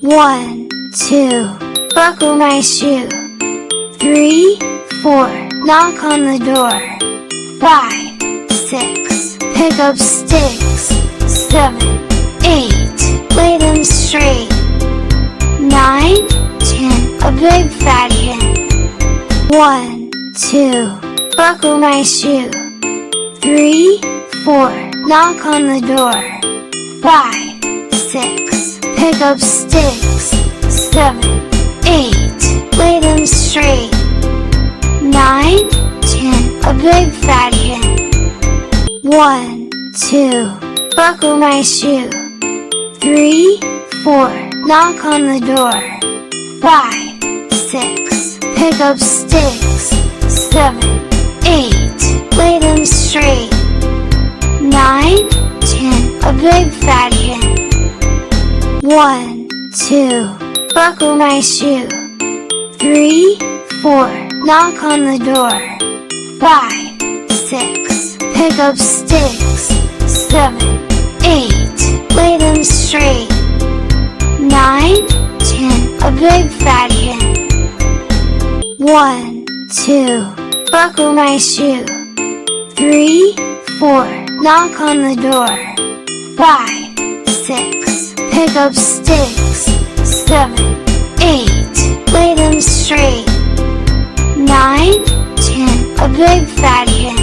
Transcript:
1, 2, buckle my shoe. 3, 4, knock on the door. 5, 6, pick up sticks. 7, 8, lay them straight. 9, 10, a big fat hen. 1, 2, buckle my shoe. 3, 4, knock on the door. 5, 6, pick up sticks. 7, 8, lay them straight. 9, 10, a big fat hen. 1, 2, buckle my shoe. 3, 4, knock on the door. 5, 6, pick up sticks. 7, 8, lay them straight. 9, 10, a big fat hen. 1, 2, buckle my shoe. 3, 4, knock on the door. 5, 6, pick up sticks. 7, 8, lay them straight. 9, 10, a big fat hen. 1, 2, buckle my shoe. 3, 4, knock on the door. 5, 6, pick up sticks. 7, 8, lay them straight. 9, 10, a big fat hen.